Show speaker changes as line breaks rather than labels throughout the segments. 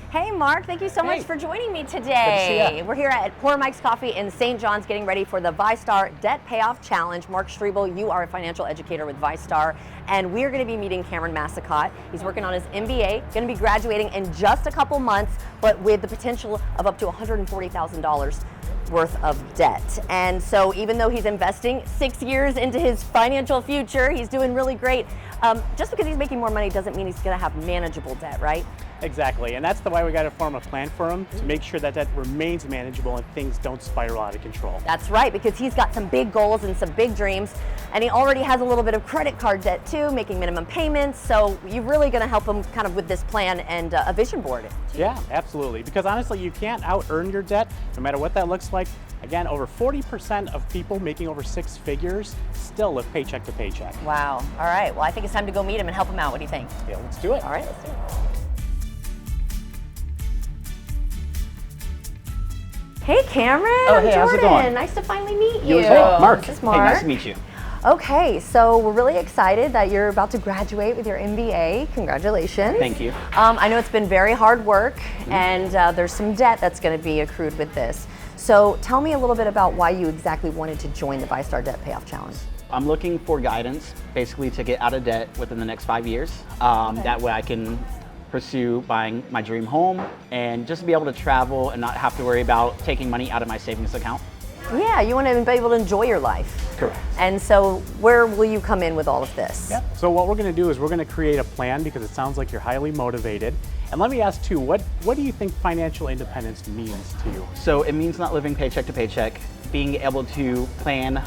Hey Mark, thank you so much for joining me today.
Good to see ya.
We're here at Poor Mike's Coffee in St. John's getting ready for the VyStar Debt Payoff Challenge. Mark Strebel, you are a financial educator with VyStar, and we're going to be meeting Cameron Massicotte. He's working on his MBA, going to be graduating in just a couple months, but with the potential of up to $140,000 worth of debt. And so even though he's investing 6 years into his financial future, he's doing really great. Just because he's making more money doesn't mean he's going to have manageable debt, right?
Exactly, and that's the why we got to form a plan for him to make sure that that remains manageable and things don't spiral out of control.
That's right, because he's got some big goals and some big dreams, and he already has a little bit of credit card debt too, making minimum payments, so you're really going to help him kind of with this plan and a vision board.
Yeah, absolutely, because honestly, you can't out-earn your debt, no matter what that looks like. Again, over 40% of people making over 6 figures still live paycheck to paycheck.
Wow, all right, well I think it's time to go meet him and help him out. What do you think?
Yeah, let's do it.
All right, let's do it. Hey Cameron,
Oh, hey, how's it
Jordan,
going?
nice to finally meet you.
You as well.
Mark.
This is
Hey,
Mark.
nice to meet you.
Okay, so we're really excited that you're about to graduate with your MBA. Congratulations.
Thank you.
I know it's been very hard work, and there's some debt that's going to be accrued with this. So tell me a little bit about why you exactly wanted to join the VyStar Debt Payoff Challenge.
I'm looking for guidance, basically to get out of debt within the next 5 years. That way I can pursue buying my dream home and just be able to travel and not have to worry about taking money out of my savings account.
Yeah, you want to be able to enjoy your life.
Correct.
And so where will you come in with all of this?
Yep. So what we're going to do is we're going to create a plan because it sounds like you're highly motivated. And let me ask too, what do you think financial independence means to you?
So it means not living paycheck to paycheck, being able to plan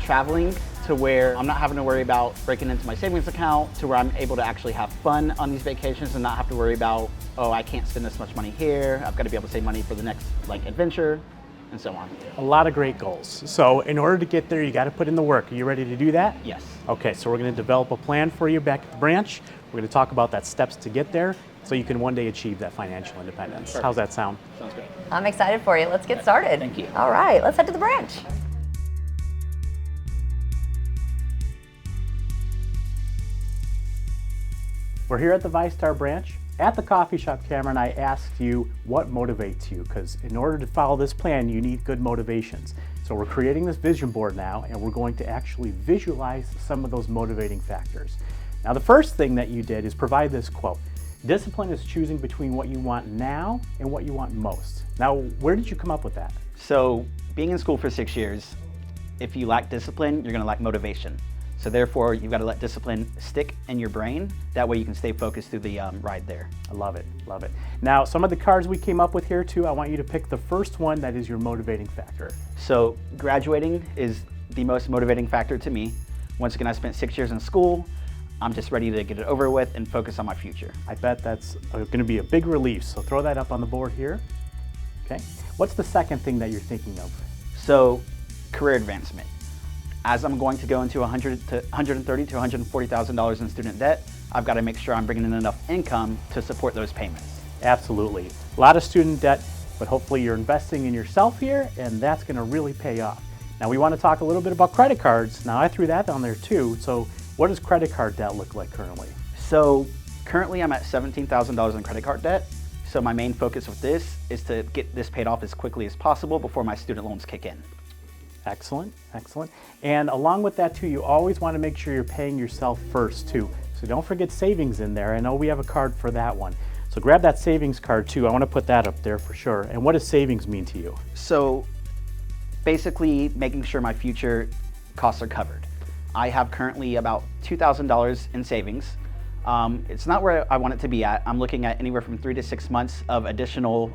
traveling to where I'm not having to worry about breaking into my savings account, to where I'm able to actually have fun on these vacations and not have to worry about, oh, I can't spend this much money here. I've got to be able to save money for the next adventure, and so on.
A lot of great goals. So in order to get there, you got to put in the work. Are you ready to do that?
Yes.
Okay, so we're going to develop a plan for you back at the branch. We're going to talk about that steps to get there so you can one day achieve that financial independence.
Perfect.
How's that sound?
Sounds good.
I'm excited for you. Let's get started.
Thank you.
All right, let's head to the branch.
We're here at the VyStar branch. At the coffee shop, Cameron, I asked you what motivates you, because in order to follow this plan, you need good motivations. So we're creating this vision board now, and we're going to actually visualize some of those motivating factors. Now, the first thing that you did is provide this quote. Discipline is choosing between what you want now and what you want most. Now, where did you come up with that?
So being in school for 6 years, if you lack discipline, you're going to lack motivation. So therefore, you've got to let discipline stick in your brain. That way you can stay focused through the ride there.
I love it, love it. Now, some of the cards we came up with here too, I want you to pick the first one that is your motivating factor.
So graduating is the most motivating factor to me. Once again, I spent 6 years in school. I'm just ready to get it over with and focus on my future.
I bet that's going to be a big relief, so throw that up on the board here. Okay. What's the second thing that you're thinking of?
So career advancement. As I'm going to go into $130,000 to $140,000 in student debt, I've got to make sure I'm bringing in enough income to support those payments.
Absolutely. A lot of student debt, but hopefully you're investing in yourself here, and that's going to really pay off. Now, we want to talk a little bit about credit cards. Now, I threw that down there too. So what does credit card debt look like currently?
So currently I'm at $17,000 in credit card debt. So my main focus with this is to get this paid off as quickly as possible before my student loans kick in.
Excellent, excellent. And along with that too, you always want to make sure you're paying yourself first too. So don't forget savings in there. I know we have a card for that one. So grab that savings card too. I want to put that up there for sure. And what does savings mean to you?
So basically making sure my future costs are covered. I have currently about $2,000 in savings. It's not where I want it to be at. I'm looking at anywhere from 3 to 6 months of additional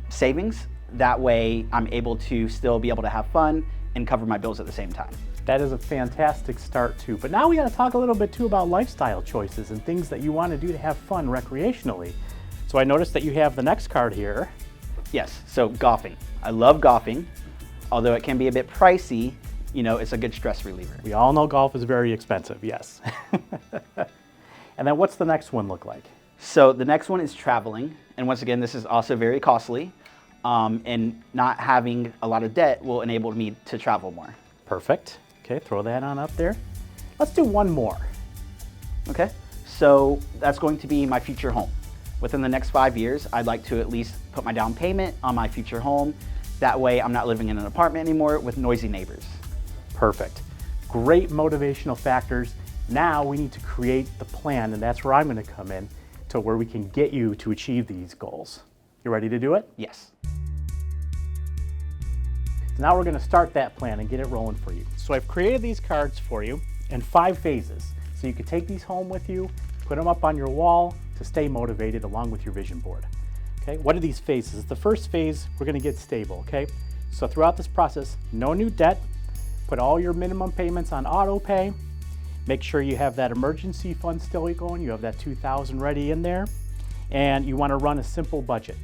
savings. That way I'm able to still be able to have fun and cover my bills at the same time.
That is a fantastic start too. But now we got to talk a little bit too about lifestyle choices and things that you want to do to have fun recreationally. So I noticed that you have the next card here.
Yes, so golfing. I love golfing. Although it can be a bit pricey, you know, it's a good stress reliever.
We all know golf is very expensive, yes. And then what's the next one look like?
So the next one is traveling. And once again, this is also very costly. And not having a lot of debt will enable me to travel more.
Perfect. Okay, throw that on up there. Let's do one more.
Okay, so that's going to be my future home. Within the next 5 years, I'd like to at least put my down payment on my future home. That way I'm not living in an apartment anymore with noisy neighbors.
Perfect. Great motivational factors. Now we need to create the plan, and that's where I'm going to come in to where we can get you to achieve these goals. You ready to do it?
Yes.
Now we're going to start that plan and get it rolling for you. So I've created these cards for you in 5 phases. So you can take these home with you, put them up on your wall to stay motivated along with your vision board. Okay, what are these phases? The first phase, we're going to get stable, okay? So throughout this process, no new debt, put all your minimum payments on auto pay, make sure you have that emergency fund still going, you have that $2,000 ready in there, and you want to run a simple budget.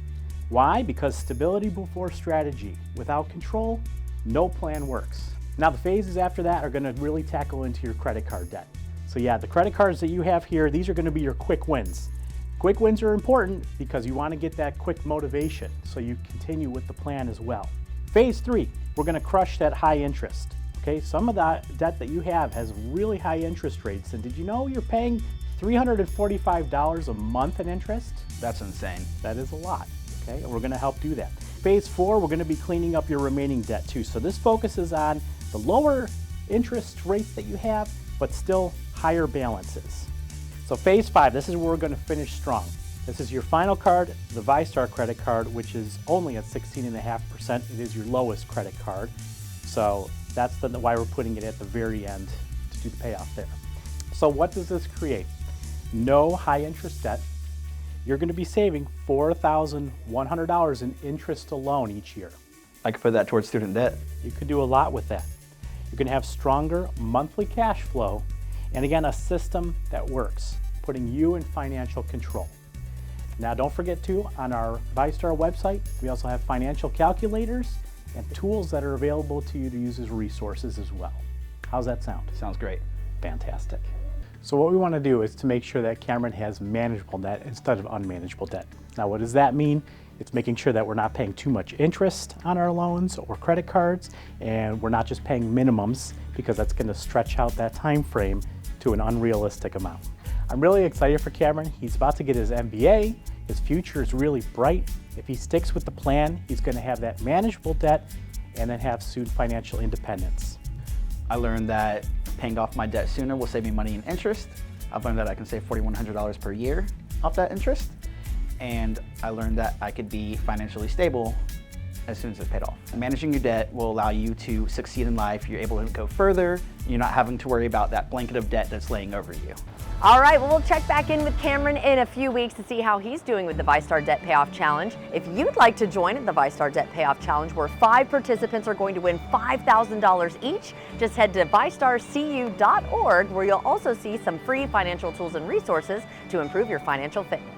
Why? Because stability before strategy. Without control, no plan works. Now the phases after that are going to really tackle into your credit card debt. So yeah, the credit cards that you have here, these are going to be your quick wins. Quick wins are important because you want to get that quick motivation so you continue with the plan as well. Phase 3, we're going to crush that high interest. Okay, some of that debt that you have has really high interest rates, and did you know you're paying $345 a month in interest?
That's insane.
That is a lot. Okay, and we're going to help do that. Phase 4, we're going to be cleaning up your remaining debt too. So this focuses on the lower interest rates that you have, but still higher balances. So phase 5, this is where we're going to finish strong. This is your final card, the VyStar credit card, which is only at 16.5%. It is your lowest credit card. So that's why we're putting it at the very end to do the payoff there. So what does this create? No high interest debt. You're going to be saving $4,100 in interest alone each year.
I could put that towards student debt.
You could do a lot with that. You're going to have stronger monthly cash flow, and again, a system that works, putting you in financial control. Now, don't forget too, on our VyStar website, we also have financial calculators and tools that are available to you to use as resources as well. How's that sound?
Sounds great.
Fantastic. So what we want to do is to make sure that Cameron has manageable debt instead of unmanageable debt. Now, what does that mean? It's making sure that we're not paying too much interest on our loans or credit cards, and we're not just paying minimums, because that's going to stretch out that time frame to an unrealistic amount. I'm really excited for Cameron. He's about to get his MBA. His future is really bright. If he sticks with the plan, he's going to have that manageable debt and then have soon financial independence.
I learned that paying off my debt sooner will save me money in interest. I've learned that I can save $4,100 per year off that interest. And I learned that I could be financially stable as soon as it's paid off. Managing your debt will allow you to succeed in life. You're able to go further. You're not having to worry about that blanket of debt that's laying over you.
All right, well, we'll check back in with Cameron in a few weeks to see how he's doing with the VyStar Debt Payoff Challenge. If you'd like to join the VyStar Debt Payoff Challenge, where 5 participants are going to win $5,000 each, just head to VyStarCU.org, where you'll also see some free financial tools and resources to improve your financial fitness.